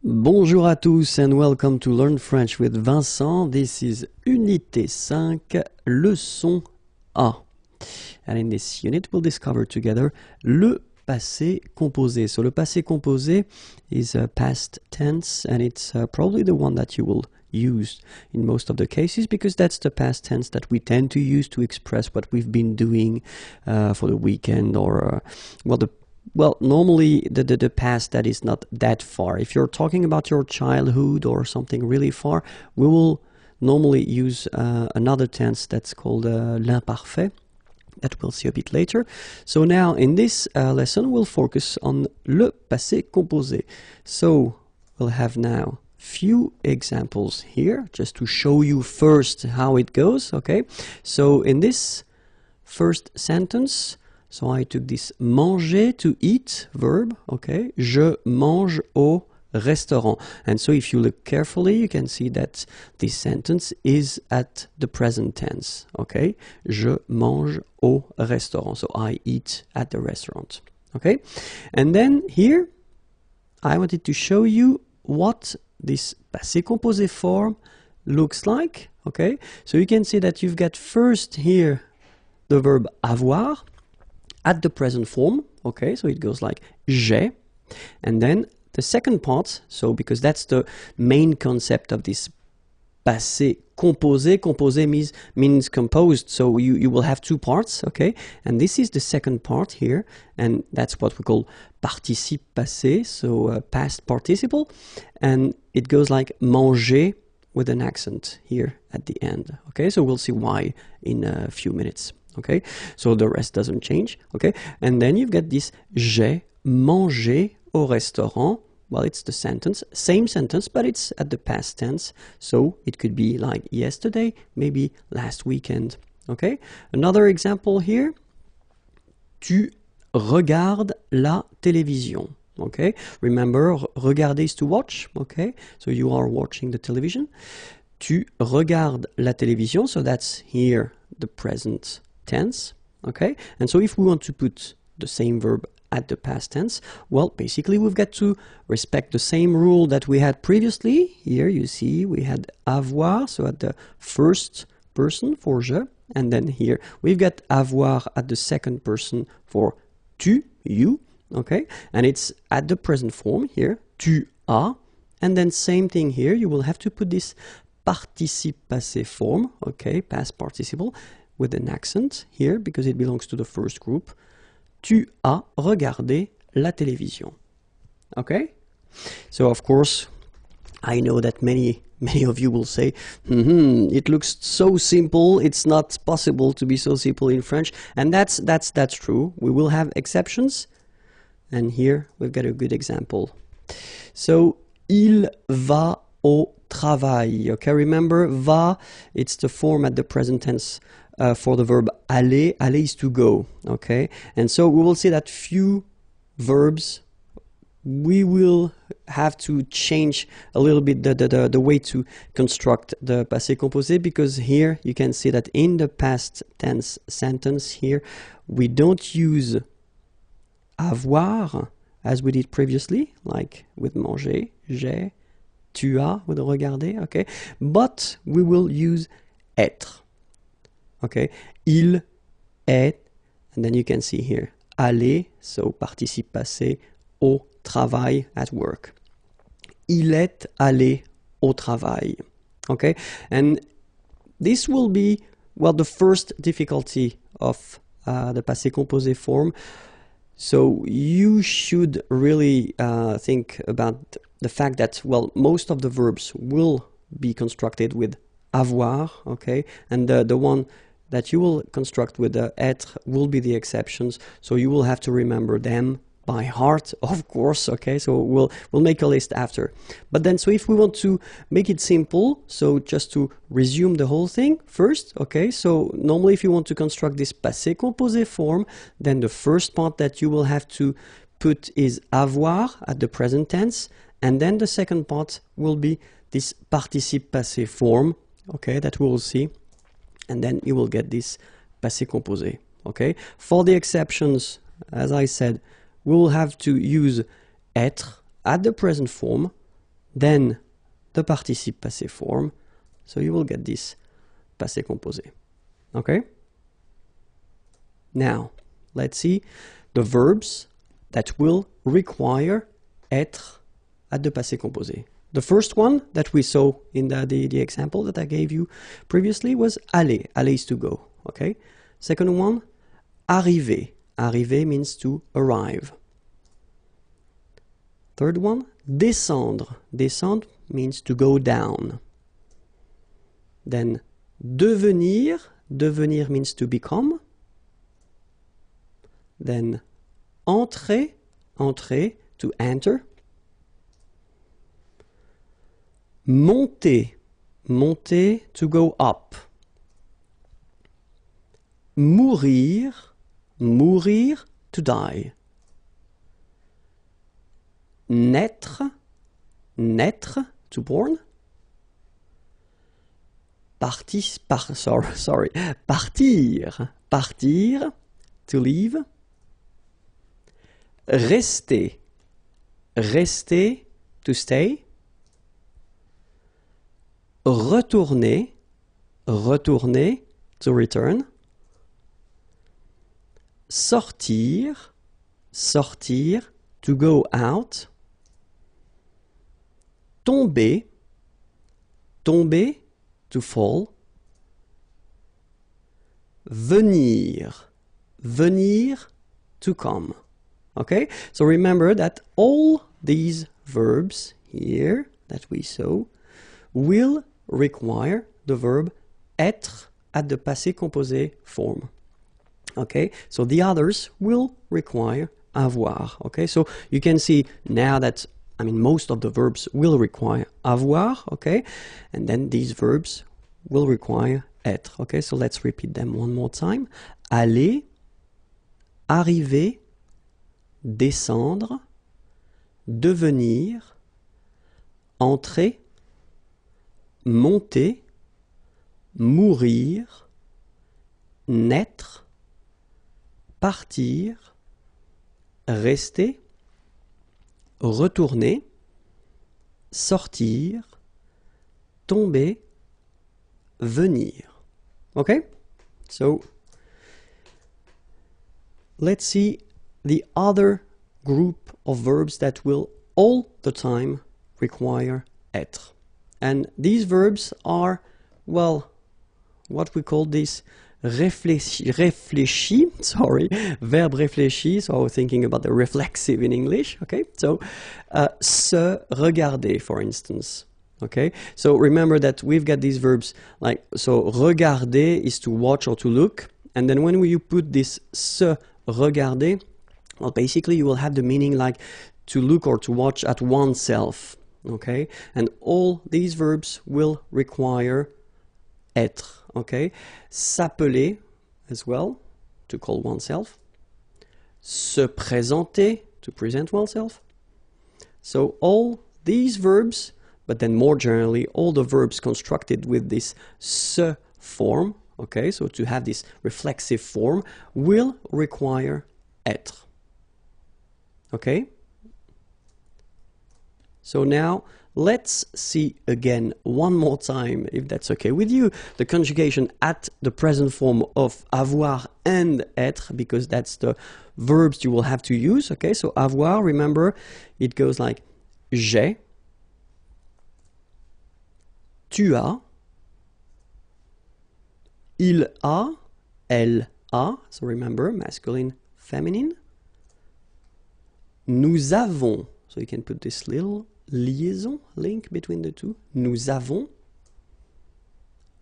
Bonjour à tous and welcome to Learn French with Vincent. This is Unité 5, leçon A. And in this unit we'll discover together le passé composé. So le passé composé is a past tense and it's probably the one that you will use in most of the cases because that's the past tense that we tend to use to express what we've been doing for the weekend or normally the past that is not that far. If you're talking about your childhood or something really far, we will normally use another tense that's called l'imparfait, that we'll see a bit later. So now in this lesson we'll focus on le passé composé. So we'll have now few examples here just to show you first how it goes, okay? So in this first sentence, so I took this manger, to eat verb, okay? Je mange au restaurant. And so if you look carefully, you can see that this sentence is at the present tense, okay? Je mange au restaurant. So I eat at the restaurant, okay? And then here, I wanted to show you what this passé composé form looks like, okay? So you can see that you've got first here the verb avoir, at the present form, okay, so it goes like j'ai, and then the second part, so because that's the main concept of this passé composé. Composé means composed, so you will have two parts, okay, and this is the second part here, and that's what we call participe passé, so past participle, and it goes like manger with an accent here at the end, okay, so we'll see why in a few minutes. Okay, so the rest doesn't change, okay? And then you've got this j'ai mangé au restaurant. Well, it's the sentence, same sentence, but it's at the past tense. So it could be like yesterday, maybe last weekend, okay? Another example here. Tu regardes la télévision, okay? Remember, regarder is to watch, okay? So you are watching the television. Tu regardes la télévision, so that's here the present tense, okay? And so if we want to put the same verb at the past tense, well, basically we've got to respect the same rule that we had previously. Here you see we had avoir, so at the first person for je, and then here we've got avoir at the second person for tu, you, okay? And it's at the present form here, tu as, and then same thing here, you will have to put this participe passé form, okay, past participle, with an accent here because it belongs to the first group. Tu as regardé la télévision. Okay? So of course, I know that many of you will say, it looks so simple, it's not possible to be so simple in French. And that's true. We will have exceptions. And here we've got a good example. So, il va au travail. Okay, remember, va, it's the form at the present tense for the verb aller. Aller is to go, okay? And so we will see that few verbs, we will have to change a little bit the way to construct the passé composé, because here you can see that in the past tense sentence here, we don't use avoir as we did previously, like with manger, j'ai, tu as, with regarder, okay? But we will use être. Okay, il est, and then you can see here, aller, so participe passé, au travail, at work. Il est allé au travail. Okay, and this will be, well, the first difficulty of the passé composé form. So you should really think about the fact that, well, most of the verbs will be constructed with avoir, okay, and the one that you will construct with the être will be the exceptions, so you will have to remember them by heart, of course, okay, so we'll make a list after. But then, so if we want to make it simple, so just to resume the whole thing first, okay, so normally if you want to construct this passé composé form, then the first part that you will have to put is avoir at the present tense, and then the second part will be this participe passé form, okay, that we will see. And then you will get this passé composé, okay? For the exceptions, as I said, we will have to use être at the present form then the participe passé form. So you will get this passé composé. Okay? Now, let's see the verbs that will require être at the passé composé. The first one that we saw in the example that I gave you previously was aller. Aller is to go. Okay? Second one, arriver. Arriver means to arrive. Third one, descendre. Descendre means to go down. Then devenir. Devenir means to become. Then entrer. Entrer, to enter. Monter. Monter, to go up. Mourir. Mourir, to die. Naître. Naître, to born. Partir. Partir, to leave. Rester. Rester, to stay. Retourner. Retourner, to return. Sortir. Sortir, to go out. Tomber. Tomber, to fall. Venir. Venir, to come. Okay? So remember that all these verbs here that we saw will require the verb être at the passé composé form. Okay? So the others will require avoir. Okay? So you can see now that most of the verbs will require avoir, okay? And then these verbs will require être, okay? So let's repeat them one more time. Aller, arriver, descendre, devenir, entrer, monter, mourir, naître, partir, rester, retourner, sortir, tomber, venir. Okay? So, let's see the other group of verbs that will all the time require être. And these verbs are, well, what we call this réfléchi, sorry, verbe réfléchi, so I was thinking about the reflexive in English, okay? So, se regarder, for instance, okay? So remember that we've got these verbs like, so regarder is to watch or to look, and then when you put this se regarder, well, basically you will have the meaning like to look or to watch at oneself, okay? And all these verbs will require être. Okay, s'appeler as well, to call oneself. Se présenter, to present oneself. So all these verbs, but then more generally, all the verbs constructed with this se form, okay, so to have this reflexive form, will require être. Okay? So now, let's see again one more time, if that's okay with you, the conjugation at the present form of avoir and être, because that's the verbs you will have to use. Okay, so avoir, remember, it goes like j'ai, tu as, il a, elle a, so remember, masculine, feminine. Nous avons, so you can put this little liaison, link between the two. Nous avons.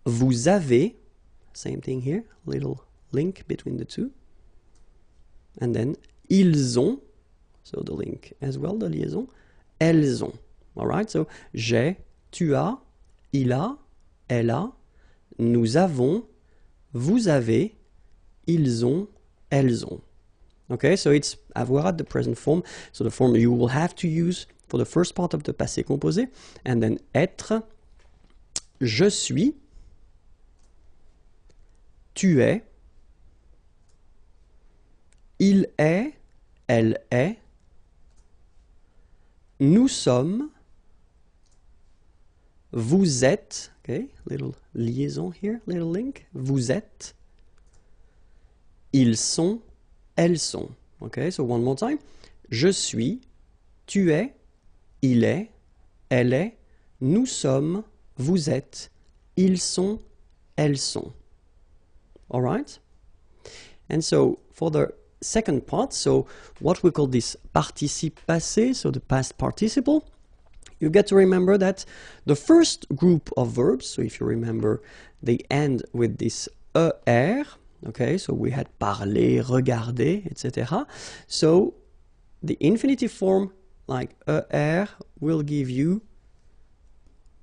Vous avez. Same thing here. Little link between the two. And then ils ont. So the link as well, the liaison. Elles ont. Alright, so j'ai, tu as, il a, elle a, nous avons, vous avez, ils ont, elles ont. Okay, so it's avoir at the present form. So the form you will have to use for the first part of the passé composé, and then être, je suis, tu es, il est, elle est, nous sommes, vous êtes, okay, little liaison here, little link, vous êtes, ils sont, elles sont. Okay, so one more time. Je suis, tu es, il est, elle est, nous sommes, vous êtes, ils sont, elles sont. All right? And so for the second part, so what we call this participe passé, so the past participle, you get to remember that the first group of verbs, so if you remember, they end with this er, okay, so we had parler, regarder, etc. So the infinitive form, like er, will give you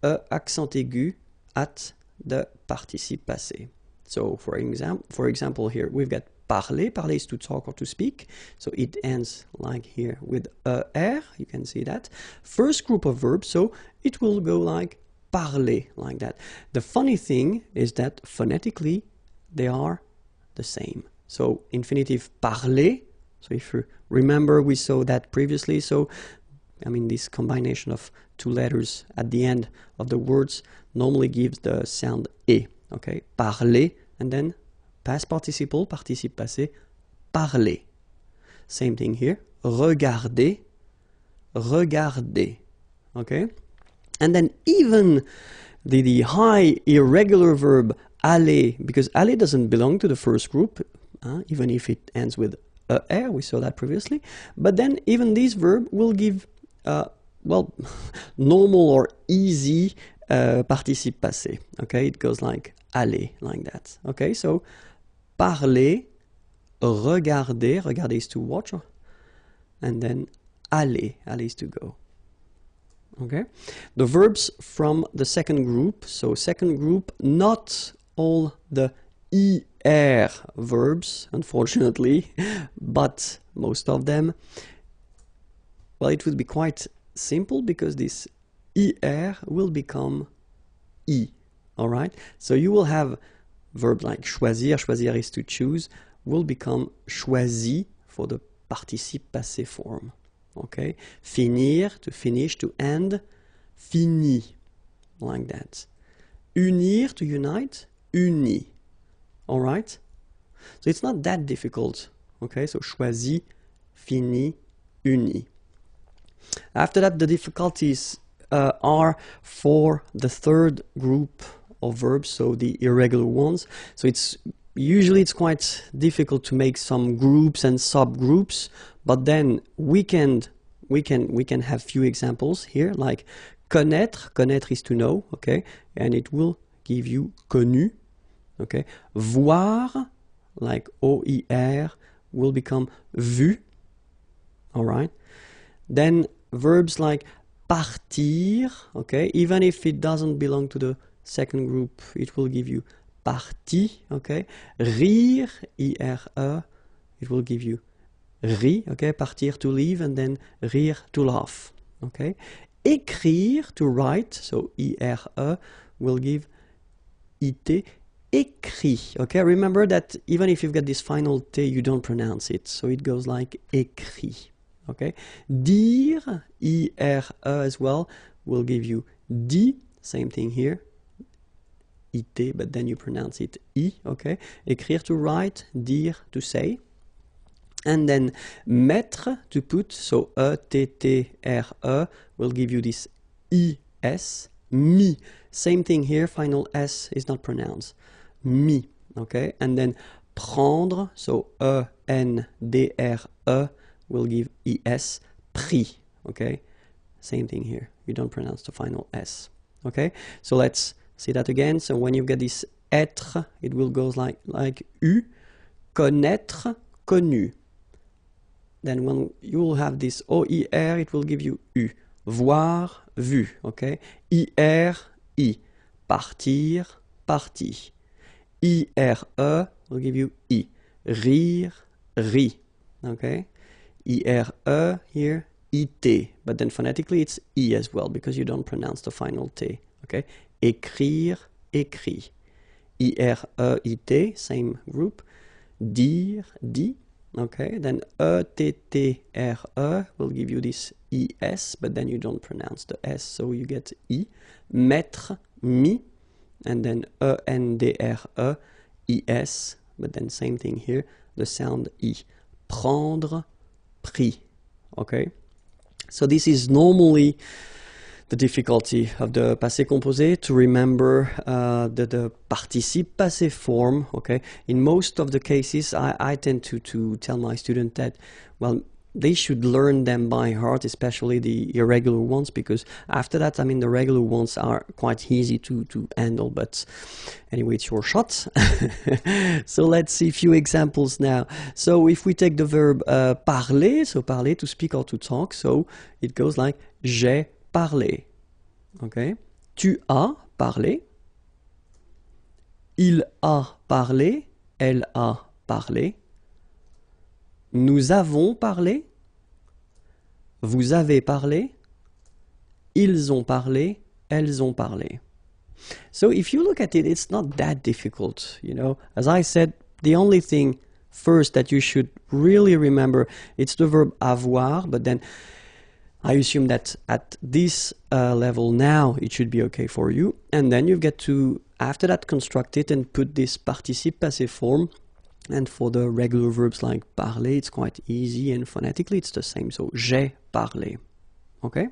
a accent aigu at the participe passé. So for example here, we've got parler. Parler is to talk or to speak. So it ends like here with er. You can see that. First group of verbs, so it will go like parler, like that. The funny thing is that phonetically, they are the same. So infinitive parler. So if you remember, we saw that previously. So, I mean, this combination of two letters at the end of the words normally gives the sound e. Okay, parler, and then past participle, participe passé, parler. Same thing here, regarder, regarder. Okay, and then even the high irregular verb aller, because aller doesn't belong to the first group, even if it ends with er, we saw that previously. But then even this verb will give, well, normal or easy participe passé. Okay, it goes like aller, like that. Okay, so parler, regarder, regarder is to watch, and then aller, aller is to go. Okay, the verbs from the second group, so second group, not all the er verbs, unfortunately, but most of them. Well, it would be quite simple because this er will become i. All right, so you will have verbs like choisir, choisir is to choose, will become choisi for the participe passé form. Okay, finir, to finish, to end, fini, like that. Unir, to unite, uni. All right, so it's not that difficult. Okay, so choisi, fini, uni. After that, the difficulties are for the third group of verbs, so the irregular ones. So it's quite difficult to make some groups and subgroups, but then we can have few examples here, like connaître. Connaître is to know, okay, and it will give you connu. Okay, voir, like OIR, will become vu. All right, then verbs like partir, okay, even if it doesn't belong to the second group, it will give you parti, okay. Rire, IRE, it will give you ri, okay, partir to leave, and then rire to laugh, okay. Écrire, to write, so IRE will give IT, écrit, okay. Remember that even if you've got this final T, you don't pronounce it, so it goes like écrit, okay. Dire, IRE as well, will give you dit, same thing here, IT, but then you pronounce it I, okay. Écrire, to write, dire, to say. And then mettre, to put, so E-T-T-R-E will give you this I-S, mi. Same thing here, final S is not pronounced. Mi, okay. And then prendre, so E-N-D-R-E will give I-S, pris, okay. Same thing here, you don't pronounce the final S, okay. So let's see that again. So when you get this être, it will go like U, connaître, connu. Then when you will have this OIR, it will give you U. Voir, vu, okay? IR, I. Partir, parti. IRE will give you I. Rire, ri, okay? IRE here, IT. But then phonetically it's I as well, because you don't pronounce the final T, okay? Écrire, écrit. IRE, IT, same group. Dire, dit. Okay, then E-T-T-R-E will give you this E-S, but then you don't pronounce the S, so you get I. Mettre, mi, and then E-N-D-R-E, I-S, but then same thing here, the sound I. Prendre, pris. Okay, so this is normally the difficulty of the passé composé, to remember the participe passé form. Okay, in most of the cases I tend to tell my students that, well, they should learn them by heart, especially the irregular ones, because after that, I mean, the regular ones are quite easy to handle. But anyway, it's your shot. So let's see a few examples now. So if we take the verb parler, so parler, to speak or to talk, so it goes like j'ai parlé. Okay. Tu as parlé. Il a parlé. Elle a parlé. Nous avons parlé. Vous avez parlé. Ils ont parlé. Elles ont parlé. So if you look at it, it's not that difficult, you know. As I said, the only thing first that you should really remember, it's the verb avoir, but then I assume that at this level now it should be okay for you. And then you get to, after that, construct it and put this participe passé form. And for the regular verbs like parler, it's quite easy, and phonetically it's the same. So j'ai parlé. Okay?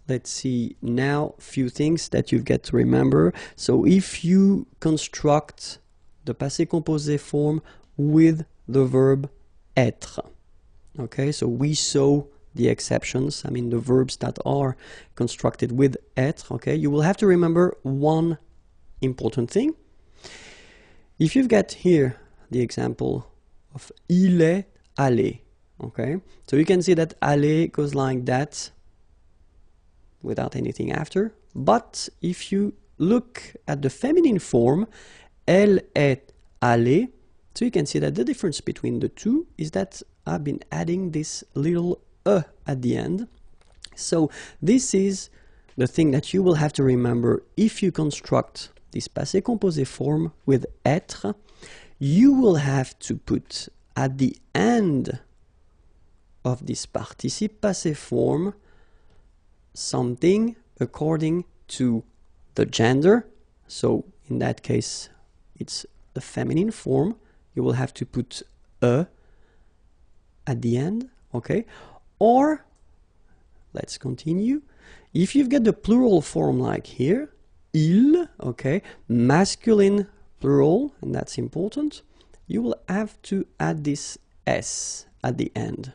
Let's see now a few things that you get to remember. So if you construct the passé composé form with the verb être. Okay, so we saw the exceptions, I mean the verbs that are constructed with être. Okay, you will have to remember one important thing. If you've got here the example of il est allé, okay, so you can see that aller goes like that without anything after. But if you look at the feminine form, elle est allée, so you can see that the difference between the two is that I've been adding this little e at the end. So this is the thing that you will have to remember if you construct this passé composé form with être. You will have to put at the end of this participe passé form something according to the gender. So in that case, it's the feminine form. You will have to put e at the end, okay? Or, let's continue. If you've got the plural form like here, il, okay, masculine plural, and that's important, you will have to add this s at the end.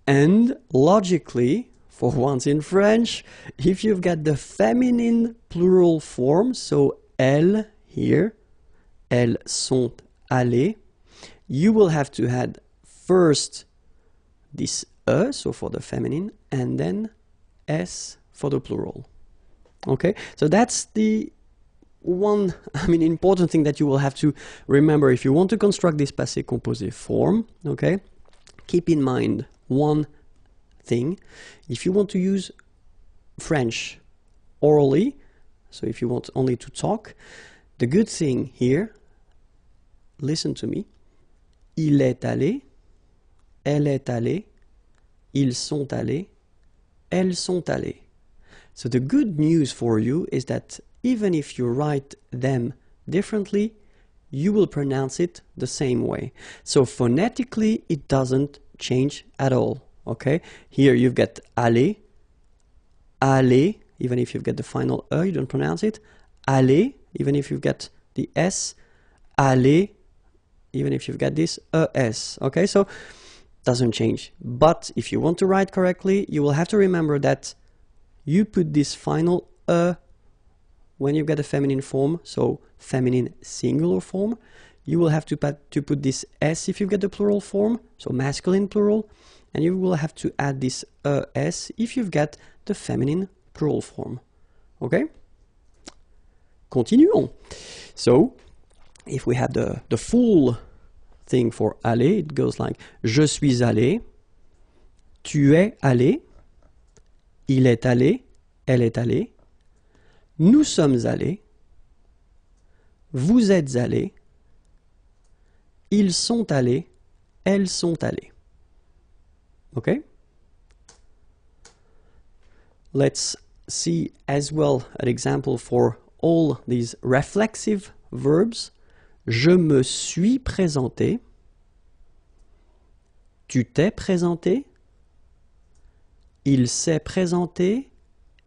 And logically, for once in French, if you've got the feminine plural form, so elles here, elles sont allées, you will have to add first this e, so for the feminine, and then s for the plural. Okay, so that's the one, I mean, important thing that you will have to remember if you want to construct this passé composé form. Okay, keep in mind one thing. If you want to use French orally, so if you want only to talk, the good thing here, listen to me, il est allé, elle est allée, ils sont allés, elles sont allées. So the good news for you is that even if you write them differently, you will pronounce it the same way. So phonetically, it doesn't change at all. Okay, here you've got aller, aller, even if you've got the final e, you don't pronounce it. Aller, even if you've got the s. Aller, even if you've got this es. Okay, so doesn't change. But if you want to write correctly, you will have to remember that you put this final e when you get a feminine form, so feminine singular form. You will have to put this s if you get the plural form, so masculine plural. And you will have to add this s if you've got the feminine plural form. Okay? Continuons. So, if we have the full thing for aller, it goes like je suis allé, tu es allé, il est allé, elle est allée, nous sommes allés, vous êtes allés, ils sont allés, elles sont allées. Okay? Let's see as well an example for all these reflexive verbs. Je me suis présenté. Tu t'es présenté. Il s'est présenté.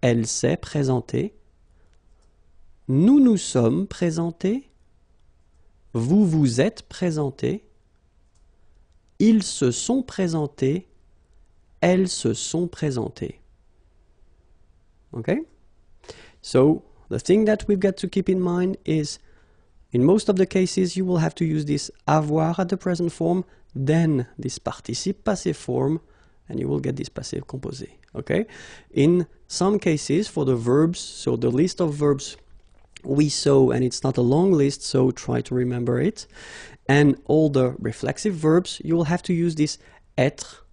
Elle s'est présentée. Nous nous sommes présentés. Vous vous êtes présentés. Ils se sont présentés. Elles se sont présentées. Okay? So, the thing that we've got to keep in mind is, in most of the cases, you will have to use this avoir at the present form, then this participe passé form, and you will get this passé composé. Okay? In some cases, for the verbs, so the list of verbs we saw, and it's not a long list, so try to remember it. And all the reflexive verbs, you will have to use this être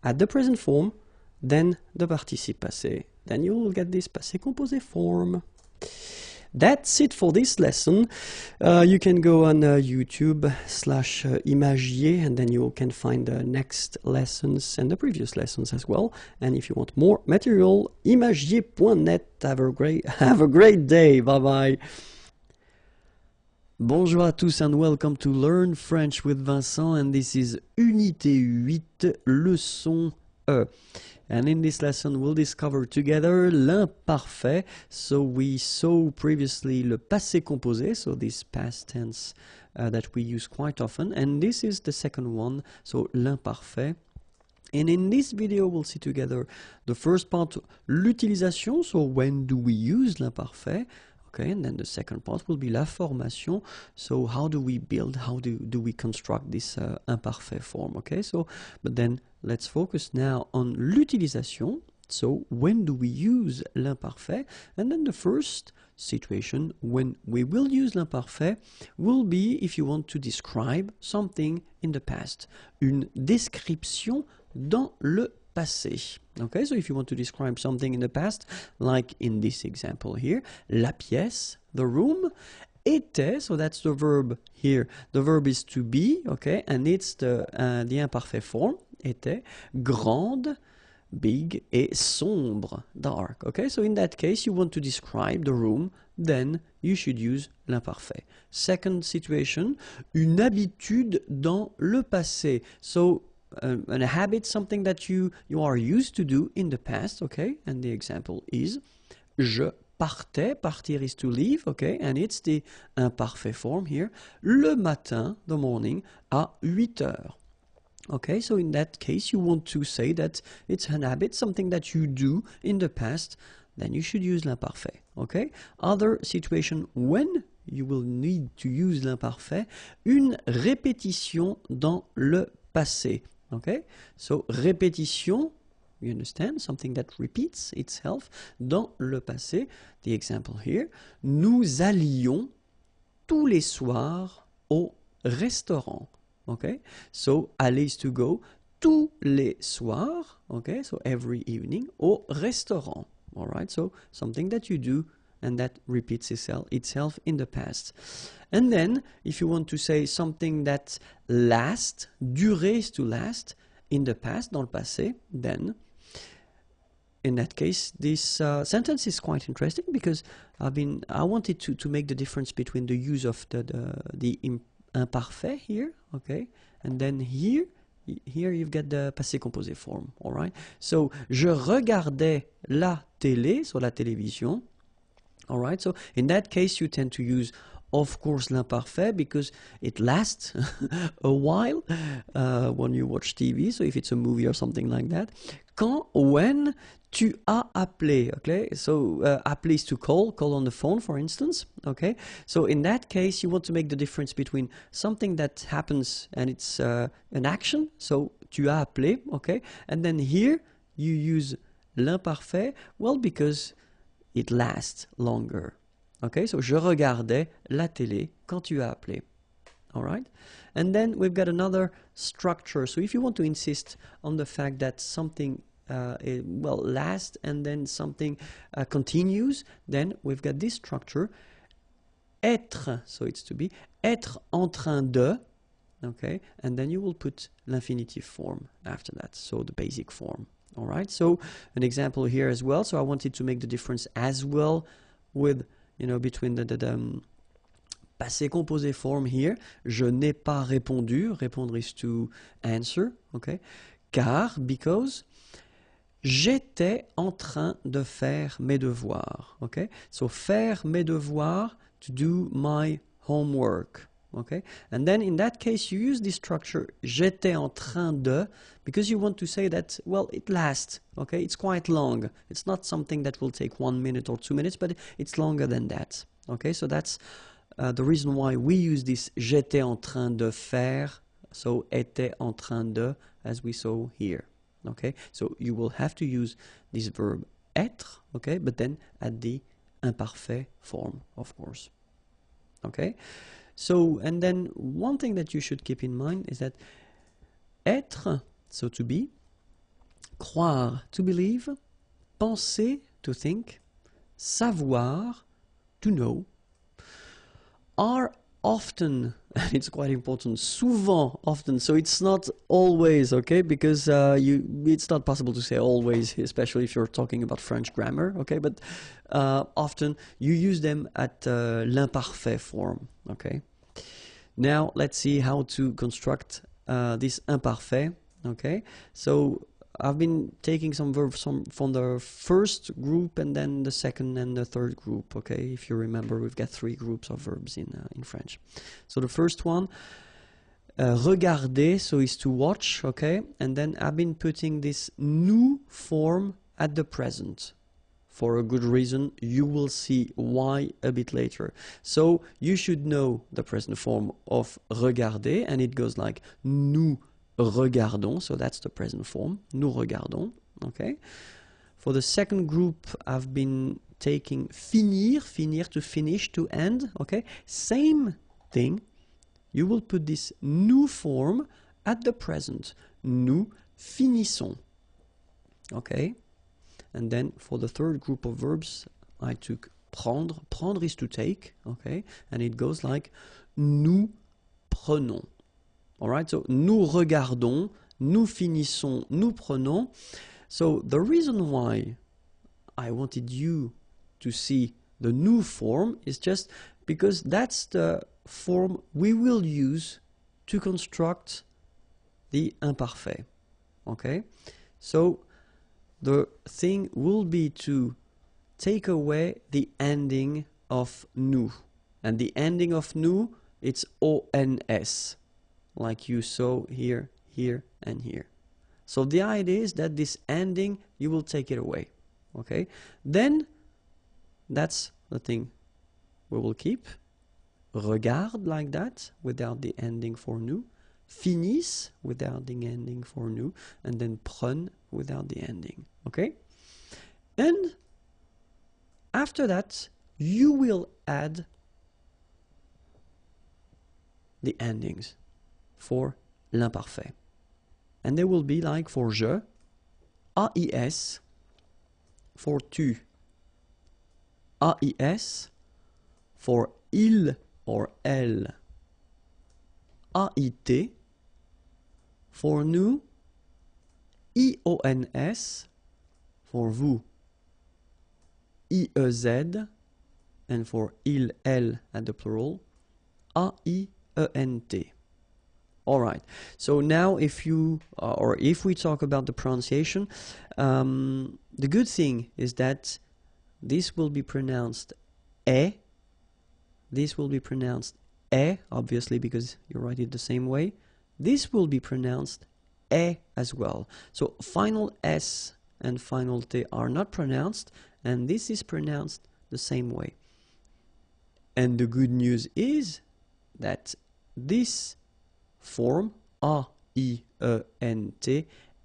at the present form, then the participe passé. Then you will get this passé composé form. That's it for this lesson. You can go on YouTube/Imagier, and then you can find the next lessons and the previous lessons as well. And if you want more material, imagier.net. Have a great day. Bye bye. Bonjour à tous and welcome to Learn French with Vincent, and this is Unité 8, leçon E. And in this lesson, we'll discover together l'imparfait. So we saw previously le passé composé, so this past tense that we use quite often. And this is the second one, so l'imparfait. And in this video, we'll see together the first part, l'utilisation, so when do we use l'imparfait? Okay, and then the second part will be la formation. So how do we build, how do we construct this imparfait form? Okay, so, but then let's focus now on l'utilisation. So when do we use l'imparfait? And then the first situation when we will use l'imparfait will be if you want to describe something in the past. Une description dans le passé. Okay, so if you want to describe something in the past, like in this example here, la pièce, the room, était, so that's the verb here. The verb is to be, okay, and it's the imperfect form, était, grande, big, et sombre, dark. Okay, so in that case, you want to describe the room, then you should use l'imparfait. Second situation, une habitude dans le passé. So a habit, something that you are used to do in the past, okay? And the example is je partais, partir is to leave, okay? And it's the imperfect form here. Le matin, the morning, à 8 heures. Okay, so in that case, you want to say that it's an habit, something that you do in the past, then you should use l'imparfait, okay? Other situation when you will need to use l'imparfait, une répétition dans le passé. Okay, so répétition, you understand, something that repeats itself dans le passé. The example here, nous allions tous les soirs au restaurant. Okay, so aller is to go, tous les soirs, okay, so every evening, au restaurant. All right, so something that you do and that repeats itself in the past. And then, if you want to say something that lasts, durer is to last, in the past, dans le passé, then, in that case, this sentence is quite interesting because I wanted to make the difference between the use of the imparfait here, okay, and then here you've got the passé composé form, all right? So, je regardais la télé, so la télévision. All right, so in that case, you tend to use, of course, l'imparfait because it lasts a while when you watch TV. So if it's a movie or something like that. When tu as appelé, okay? So appeler is to call on the phone, for instance, okay? So in that case, you want to make the difference between something that happens and it's an action. So tu as appelé, okay? And then here you use l'imparfait, well, because it lasts longer. Okay, so je regardais la télé quand tu as appelé. All right? And then we've got another structure. So if you want to insist on the fact that something lasts and then something continues, then we've got this structure. Être, so it's to be, être en train de, okay, and then you will put l'infinitive form after that, so the basic form. All right, so an example here as well. So I wanted to make the difference as well with, you know, between the passé composé form here. Je n'ai pas répondu. Répondre is to answer, okay, car, because j'étais en train de faire mes devoirs, okay? So faire mes devoirs, to do my homework, okay? And then in that case you use this structure j'étais en train de, because you want to say that, well, it lasts, okay? It's quite long. It's not something that will take 1 minute or 2 minutes, but it's longer than that, okay? So that's the reason why we use this j'étais en train de faire, so était en train de, as we saw here. Okay, so you will have to use this verb être, okay, but then at the imparfait form, of course. Okay, so, and then one thing that you should keep in mind is that être, so to be, croire, to believe, penser, to think, savoir, to know, are often, and it's quite important, souvent, often, so it's not always, okay, because it's not possible to say always, especially if you're talking about French grammar, okay, but often you use them at l'imparfait form, okay. Now let's see how to construct this imparfait, okay. So I've been taking some verbs from the first group and then the second and the third group, okay? If you remember, we've got 3 groups of verbs in French. So the first one, regarder, so is to watch, okay? And then I've been putting this nous form at the present. For a good reason, you will see why a bit later. So you should know the present form of regarder, and it goes like nous regardons, so that's the present form, nous regardons, okay? For the second group, I've been taking finir, finir to finish, to end, okay? Same thing, you will put this nous form at the present, nous finissons, okay? And then for the third group of verbs, I took prendre, prendre is to take, okay? And it goes like nous prenons. Alright, so nous regardons, nous finissons, nous prenons. So the reason why I wanted you to see the nous form is just because that's the form we will use to construct the imparfait. Okay, so the thing will be to take away the ending of nous, and the ending of nous, it's ons, like you saw here, here, and here. So the idea is that this ending, you will take it away, okay? Then, that's the thing we will keep. Regarde, like that, without the ending for nous. Finisse, without the ending for nous. And then prenne, without the ending, okay? And after that, you will add the endings for l'imparfait. And they will be like for je, AIS, for tu, AIS, for il or elle, AIT, for nous, IONS, for vous, IEZ, and for il, elle at the plural, AIENT. Alright, so now if you, or if we talk about the pronunciation, the good thing is that this will be pronounced e, this will be pronounced e, obviously because you write it the same way, this will be pronounced e as well. So final S and final T are not pronounced, and this is pronounced the same way. And the good news is that this form, A-I-E-N-T,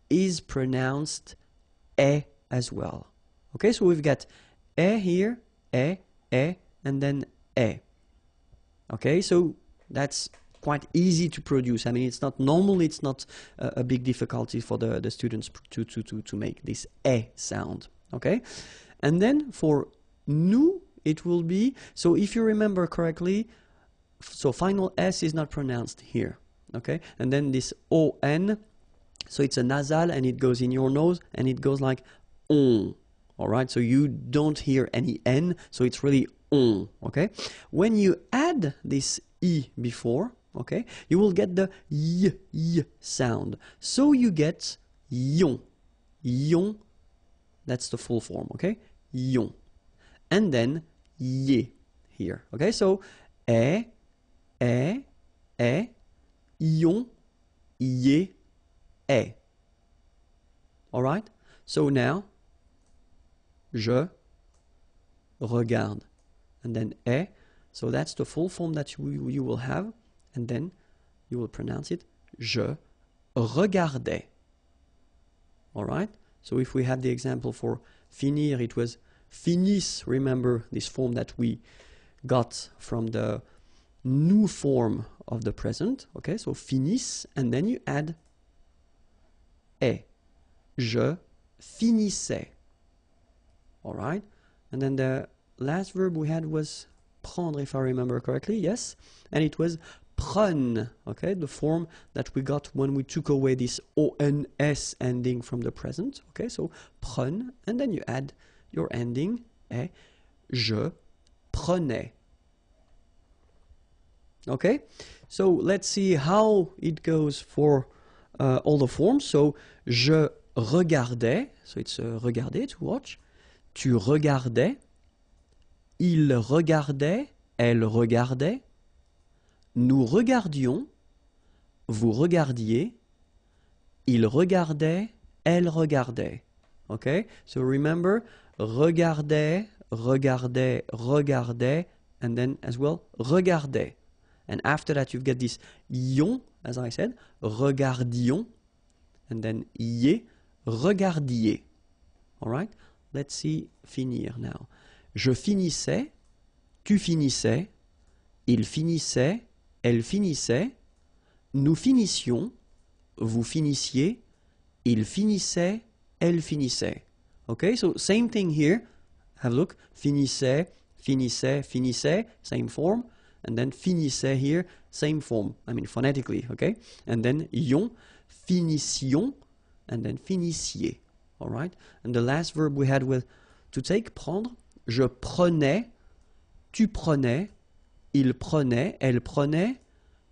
is pronounced E as well. Okay, so we've got E here, E, and then E. Okay, so that's quite easy to produce. I mean, it's not, normally it's not a big difficulty for the students to make this E sound. Okay, and then for nous, it will be, so if you remember correctly, so final S is not pronounced here. okay? And then this on, so it's a nasal and it goes in your nose and it goes like on, all right? So you don't hear any n, so it's really on, okay? When you add this e before, okay, you will get the y sound. So you get yon, yon, that's the full form, okay? Yon. And then ye here, okay? So yon, ye, all right? So now, je regarde. And then so that's the full form that you will have. And then you will pronounce it, je regardais. All right? So if we have the example for finir, it was finis. Remember this form that we got from the new form of the present. Okay, so finis, and then you add est. Je finissais. All right? And then the last verb we had was prendre, if I remember correctly. Yes? And it was prenne, okay, the form that we got when we took away this ons ending from the present, okay, so prenne, and then you add your ending, je prenais. Okay, so let's see how it goes for all the forms. So je regardais, so it's regarder, to watch. Tu regardais, il regardait, elle regardait. Nous regardions, vous regardiez, il regardait, elle regardait. Okay? So remember, regardait, regardait, regardait, and then as well, regardait. And after that, you've got this ion, as I said, regardions, and then ier, regardiez. All right? Let's see finir now. Je finissais, tu finissais, il finissait, elle finissait, nous finissions, vous finissiez, il finissait, elle finissait. Okay, so same thing here. Have a look. Finissait, finissait, finissait, same form. And then finissait here, same form. I mean phonetically, okay? And then ion, finissions, and then finissiez. All right? And the last verb we had with to take, prendre. Je prenais, tu prenais, il prenait, elle prenait,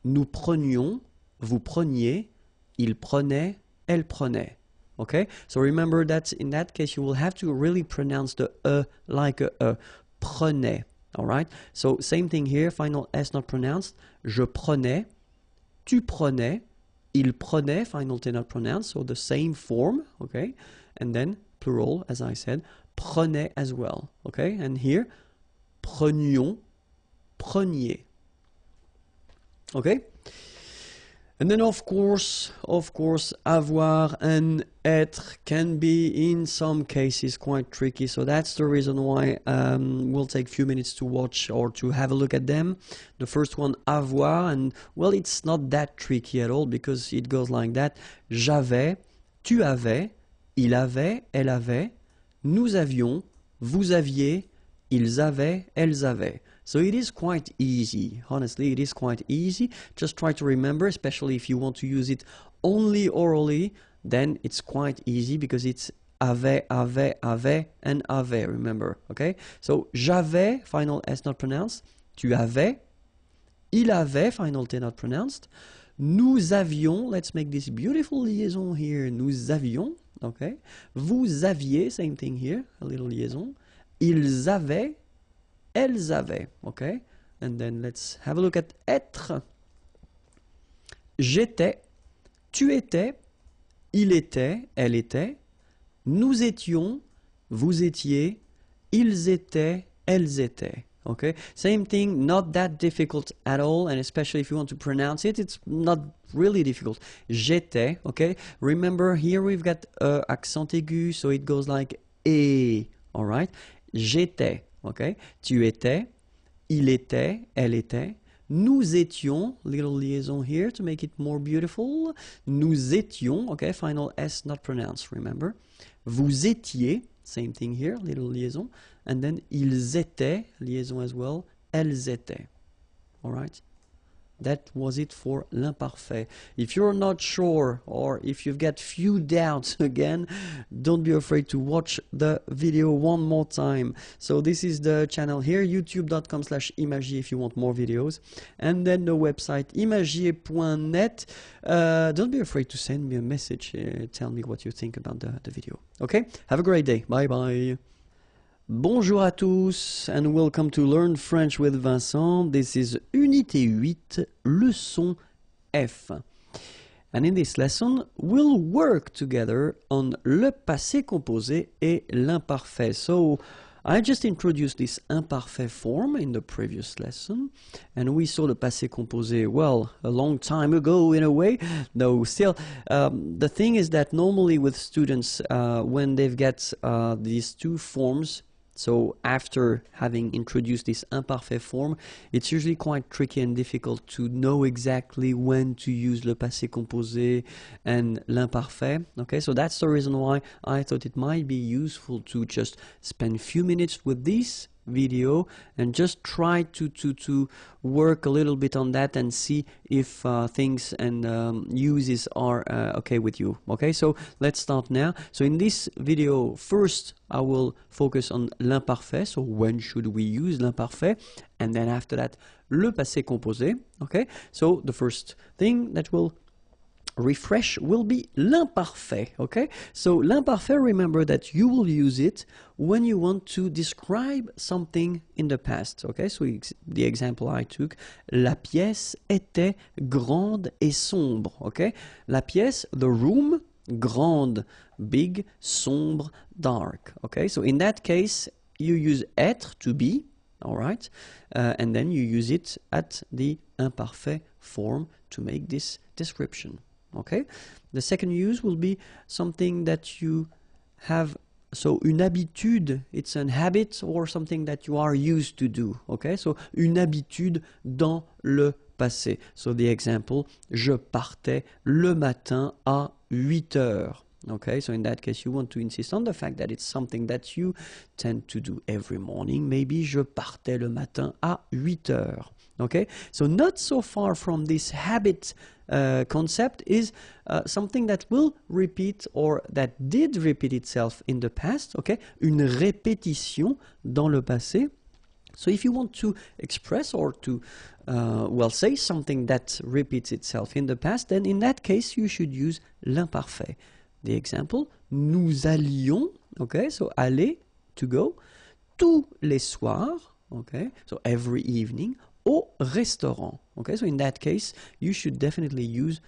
nous prenions, vous preniez, il prenait, elle prenait. Okay? So remember that in that case you will have to really pronounce the like a prenait. All right? So same thing here, final S not pronounced. Je prenais, tu prenais, il prenait, final T not pronounced, so the same form, okay? And then plural, as I said, prenait as well, okay? And here, prenions, preniez. Okay? And then of course, avoir and être can be in some cases quite tricky. So that's the reason why we'll take a few minutes to watch or to have a look at them. The first one, avoir, and well, it's not that tricky at all because it goes like that. J'avais, tu avais, il avait, elle avait, nous avions, vous aviez, ils avaient, elles avaient. So it is quite easy. Honestly, it is quite easy. Just try to remember, especially if you want to use it only orally, then it's quite easy because it's avait, and avait, remember, okay? So j'avais, final S not pronounced. Tu avais. Il avait, final T not pronounced. Nous avions, let's make this beautiful liaison here. Nous avions, okay? Vous aviez, same thing here, a little liaison. Ils avaient. Elles avaient, okay? And then let's have a look at être. J'étais, tu étais, il était, elle était, nous étions, vous étiez, ils étaient, elles étaient. Okay? Same thing, not that difficult at all, and especially if you want to pronounce it, it's not really difficult. J'étais, okay? Remember, here we've got accent aigu, so it goes like et, all right? J'étais. Okay, tu étais, il était, elle était, nous étions, little liaison here to make it more beautiful, nous étions, okay, final S not pronounced, remember, vous étiez, same thing here, little liaison, and then ils étaient, liaison as well, elles étaient, all right, That was it for l'imparfait. If you're not sure or if you've got few doubts again, don't be afraid to watch the video one more time. So this is the channel here, youtube.com/imagier if you want more videos. And then the website imagier.net. Don't be afraid to send me a message. Tell me what you think about the video. Okay? Have a great day. Bye bye. Bonjour à tous and welcome to Learn French with Vincent. This is Unité 8, Leçon F. And in this lesson, we'll work together on le passé composé et l'imparfait. So, I just introduced this imparfait form in the previous lesson, and we saw the passé composé, well, a long time ago in a way. No, still, the thing is that normally with students, when they've got these two forms, so after having introduced this imparfait form, it's usually quite tricky and difficult to know exactly when to use le passé composé and l'imparfait. Okay, so that's the reason why I thought it might be useful to just spend a few minutes with this video and just try to work a little bit on that and see if things and uses are okay with you. Okay, so let's start now. So in this video, first I will focus on l'imparfait, so when should we use l'imparfait, and then after that le passé composé. Okay, so the first thing that will refresh will be l'imparfait. Okay, so l'imparfait, remember that you will use it when you want to describe something in the past. Okay, so the example I took, la pièce était grande et sombre. Okay, la pièce, the room, grande, big, sombre, dark. Okay, so in that case you use être, to be. All right, and then you use it at the imparfait form to make this description. Okay, the second use will be something that you have, so une habitude, it's an habit or something that you are used to do. Okay, so une habitude dans le passé. So the example, je partais le matin à 8 heures. Okay, so in that case you want to insist on the fact that it's something that you tend to do every morning. Maybe je partais le matin à 8 heures. Okay, so not so far from this habit concept is something that will repeat or that did repeat itself in the past. Okay, une répétition dans le passé. So if you want to express or to well, say something that repeats itself in the past, then in that case you should use l'imparfait. The example, nous allions, okay, so aller, to go, tous les soirs, okay, so every evening, au restaurant. Okay, so in that case, you should definitely use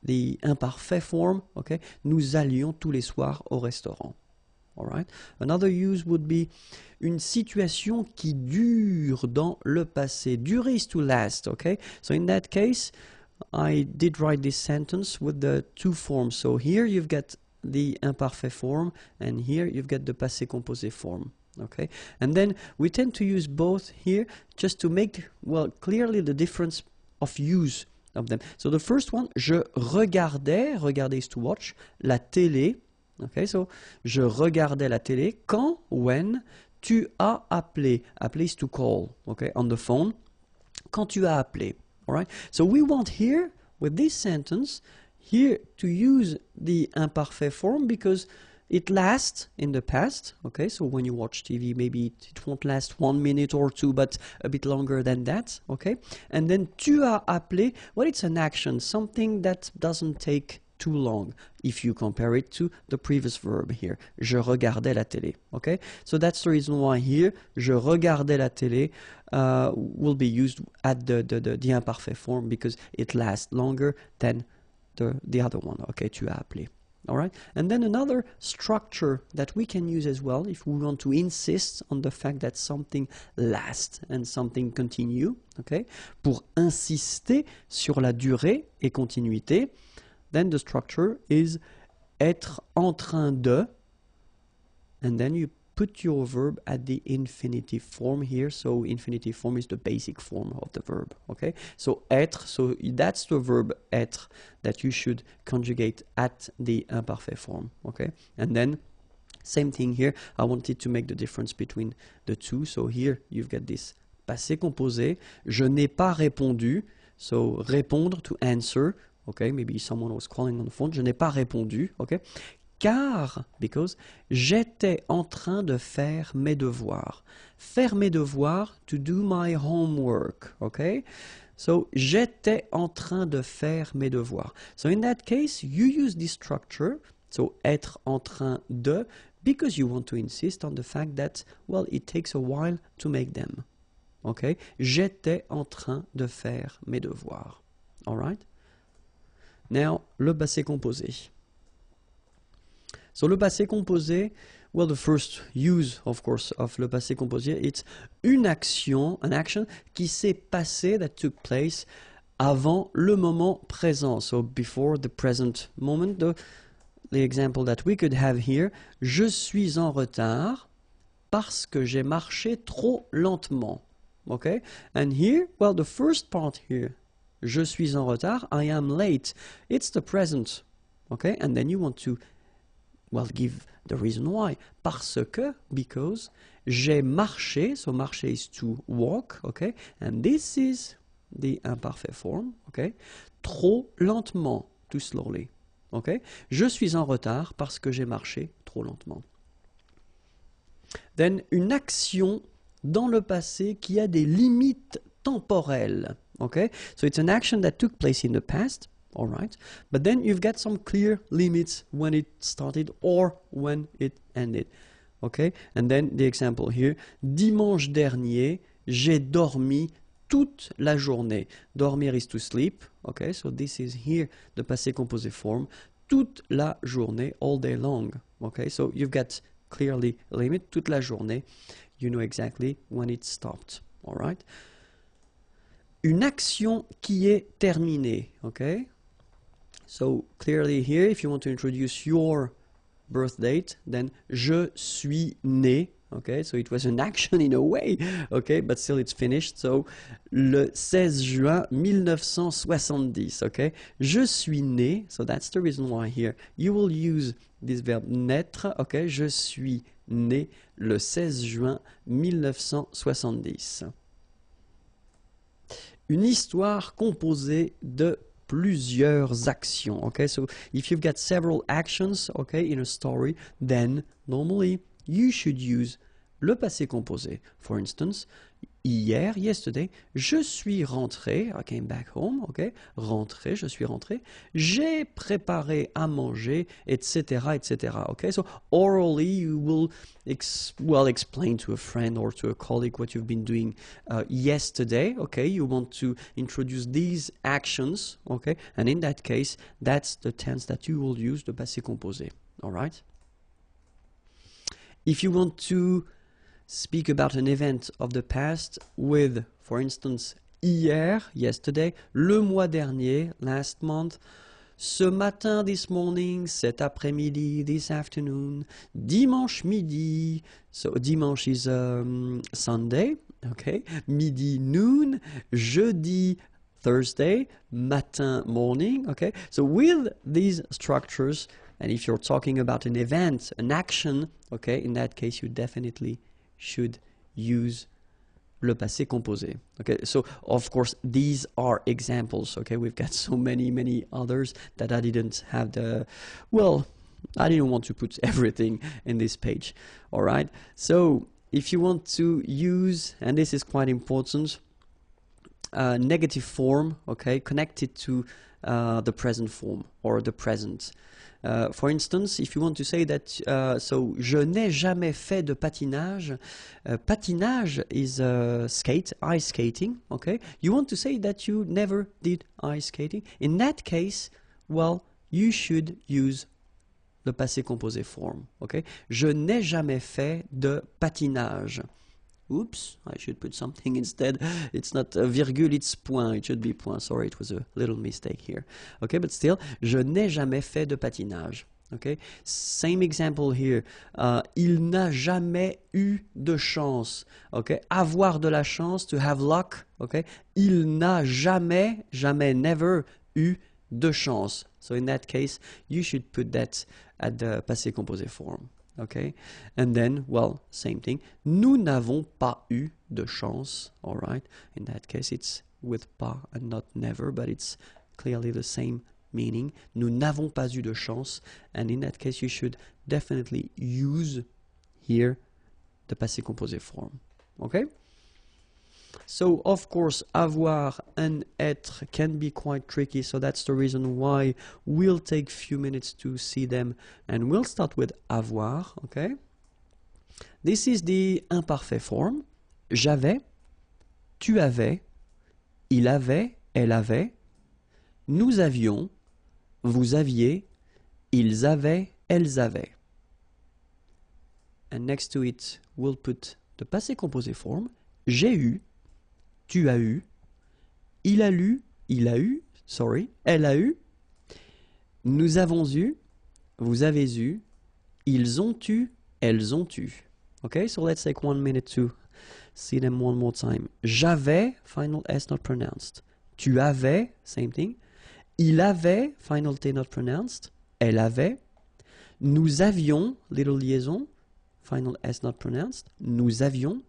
the imparfait form. Okay, nous allions tous les soirs au restaurant. All right. Another use would be une situation qui dure dans le passé. Durer is to last. Okay, so in that case, I did write this sentence with the two forms. So here you've got the imparfait form, and here you've got the passé composé form. Okay, and then we tend to use both here just to make, well, clearly the difference of use of them. So the first one, je regardais, regarder is to watch, la télé. Okay, so je regardais la télé quand, when, tu as appelé. Appeler is to call, okay, on the phone. Quand tu as appelé. All right, so we want here with this sentence here to use the imparfait form because it lasts in the past. Okay, so when you watch TV, maybe it won't last 1 minute or two, but a bit longer than that. Okay, and then tu as appelé, well, it's an action, something that doesn't take too long if you compare it to the previous verb here. Je regardais la télé. Okay, so that's the reason why here je regardais la télé will be used at the imparfait form because it lasts longer than the other one. Okay, tu as appelé. All right, and then another structure that we can use as well if we want to insist on the fact that something lasts and something continue. Okay, pour insister sur la durée et continuité, then the structure is être en train de, and then you put your verb at the infinitive form here. So infinitive form is the basic form of the verb. Okay, so être, so that's the verb être that you should conjugate at the imparfait form. Okay, and then same thing here. I wanted to make the difference between the two. So here you've got this passé composé. Je n'ai pas répondu. So répondre, to answer. Okay, maybe someone was calling on the phone. Je n'ai pas répondu. Okay, car, because, j'étais en train de faire mes devoirs. Faire mes devoirs, to do my homework. Okay, so j'étais en train de faire mes devoirs. So in that case, you use this structure. So être en train de, because you want to insist on the fact that, well, it takes a while to make them. Okay, j'étais en train de faire mes devoirs. All right. Now, le passé composé. So, le passé composé, well, the first use, of course, of le passé composé, it's une action, an action qui s'est passée, that took place avant le moment présent. So, before the present moment, the example that we could have here, je suis en retard parce que j'ai marché trop lentement. Okay? And here, well, the first part here, je suis en retard, I am late. It's the present. Okay? And then you want to, well, give the reason why. Parce que, because, j'ai marché, so marcher is to walk, okay? And this is the imperfect form, okay? Trop lentement, too slowly, okay? Je suis en retard parce que j'ai marché trop lentement. Then, une action dans le passé qui a des limites temporelles. Okay, so it's an action that took place in the past, all right, but then you've got some clear limits when it started or when it ended. Okay, and then the example here, dimanche dernier, j'ai dormi toute la journée. Dormir is to sleep, okay, so this is here the passé composé form, toute la journée, all day long. Okay, so you've got clearly a limit, toute la journée, you know exactly when it stopped, all right. Une action qui est terminée, okay? So clearly here, if you want to introduce your birth date, then je suis né, okay? So it was an action in a way, okay? But still it's finished. So le 16 juin 1970, okay? Je suis né, so that's the reason why here you will use this verb naître, okay? Je suis né le 16 juin 1970. Une histoire composée de plusieurs actions. Okay, so if you've got several actions, okay, in a story, then normally you should use le passé composé. For instance, hier, yesterday, je suis rentré, I came back home, okay, rentré, je suis rentré, j'ai préparé à manger, etc., etc., okay, so orally you will, explain to a friend or to a colleague what you've been doing yesterday, okay, you want to introduce these actions, okay, and in that case, that's the tense that you will use, the passé composé, all right? If you want to speak about an event of the past with, for instance, hier, yesterday, le mois dernier, last month, ce matin, this morning, cet après-midi, this afternoon, dimanche midi, so dimanche is Sunday, okay, midi, noon, jeudi, Thursday, matin, morning, okay, so with these structures, and if you're talking about an event, an action, okay, in that case you definitely should use le passé composé. Okay, so of course these are examples. Okay, we've got so many others that I didn't have the, well, I didn't want to put everything in this page. All right, so if you want to use, and this is quite important, negative form, okay, connected to the present form or the present. For instance, if you want to say that, so je n'ai jamais fait de patinage. Patinage is ice skating. Okay, you want to say that you never did ice skating. In that case, well, you should use le passé composé form. Okay, je n'ai jamais fait de patinage. Oops, I should put something instead. It's not a virgule, it's point. It should be point. Sorry, it was a little mistake here. Okay, but still, je n'ai jamais fait de patinage. Okay, same example here. Il n'a jamais eu de chance. Okay, avoir de la chance, to have luck. Okay, il n'a jamais, never eu de chance. So in that case, you should put that at the passé composé form. Okay, and then, well, same thing. Nous n'avons pas eu de chance. All right. In that case, it's with pas and not never, but it's clearly the same meaning. Nous n'avons pas eu de chance, and in that case you should definitely use here the passé composé form. Okay? So of course avoir and être can be quite tricky, so that's the reason why we'll take few minutes to see them, and we'll start with avoir. Okay? This is the imparfait form. J'avais, tu avais, il avait, elle avait, nous avions, vous aviez, ils avaient, elles avaient. And next to it, we'll put the passé composé form. J'ai eu, tu as eu, il a lu, il a eu, sorry, elle a eu, nous avons eu, vous avez eu, ils ont eu, elles ont eu. Okay, so let's take 1 minute to see them one more time. J'avais, final S not pronounced. Tu avais, same thing. Il avait, final T not pronounced. Elle avait. Nous avions, little liaison, final S not pronounced. Nous avions.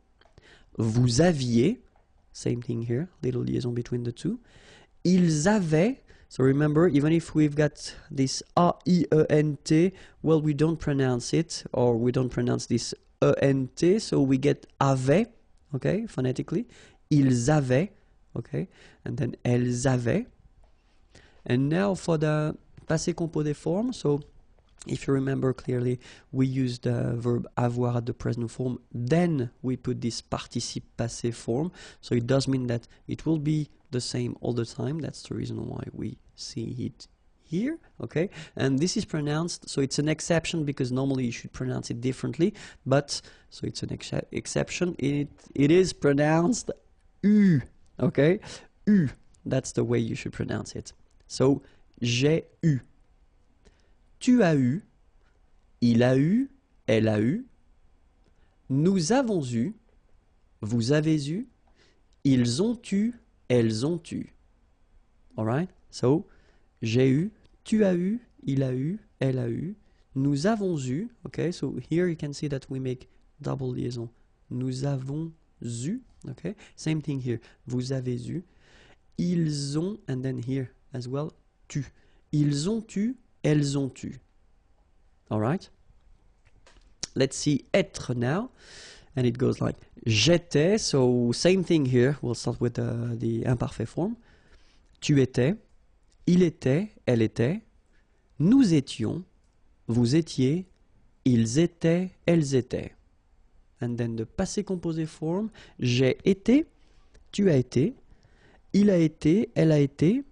Vous aviez, same thing here, little liaison between the two. Ils avaient, so remember, even if we've got this A-I-E-N-T, well, we don't pronounce it, or we don't pronounce this E-N-T, so we get avait, okay, phonetically. Ils avaient, okay, and then elles avaient. And now for the passé composé form, so if you remember clearly, we use the verb avoir at the present form, then we put this participe passé form, so it does mean that it will be the same all the time. That's the reason why we see it here, okay? And this is pronounced, so it's an exception because normally you should pronounce it differently, but, so it's an exception, it is pronounced U, okay? U, that's the way you should pronounce it. So, j'ai eu. Tu as eu, il a eu, elle a eu, nous avons eu, vous avez eu, ils ont eu, elles ont eu. Alright? So, j'ai eu, tu as eu, il a eu, elle a eu, nous avons eu. Okay, so here you can see that we make double liaison. Nous avons eu. Okay, same thing here. Vous avez eu, ils ont, and then here as well, tu. Ils ont eu, elles ont eu. Alright? Let's see être now. And it goes like j'étais. So same thing here. We'll start with the imparfait form. Tu étais, il était, elle était, nous étions, vous étiez, ils étaient, elles étaient. And then the passé composé form. J'ai été, tu as été, il a été, elle a été,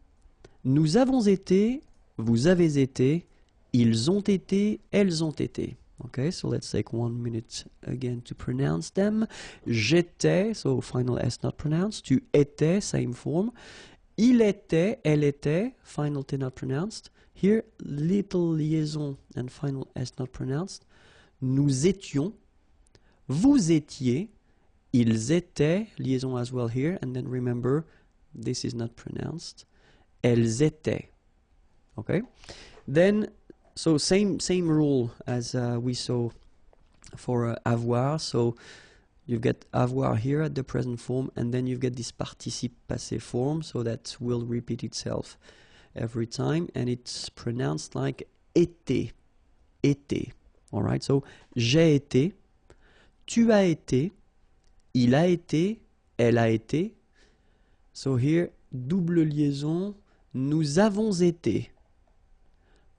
nous avons été, vous avez été, ils ont été, elles ont été. Okay, so let's take 1 minute again to pronounce them. J'étais, so final S not pronounced. Tu étais, same form. Il était, elle était, final T not pronounced. Here, little liaison and final S not pronounced. Nous étions, vous étiez, ils étaient, liaison as well here, and then remember, this is not pronounced. Elles étaient. Okay? Then, so same rule as we saw for avoir. So you've got avoir here at the present form, and then you've got this participe passé form, so that will repeat itself every time, and it's pronounced like été, été. All right, so j'ai été, tu as été, il a été, elle a été. So here, double liaison, nous avons été.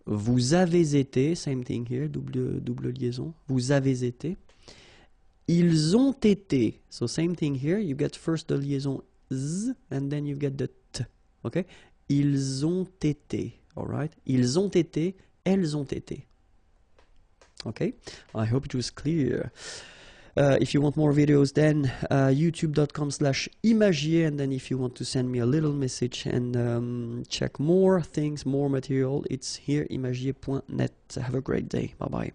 Vous avez été, same thing here, double liaison. Vous avez été. Ils ont été. So same thing here. You get first the liaison z, and then you get the t. Okay? Ils ont été. All right? Ils ont été. Elles ont été. Okay? I hope it was clear. If you want more videos, then youtube.com/imagier, and then if you want to send me a little message and check more things, more material, it's here, imagier.net. Have a great day. Bye bye.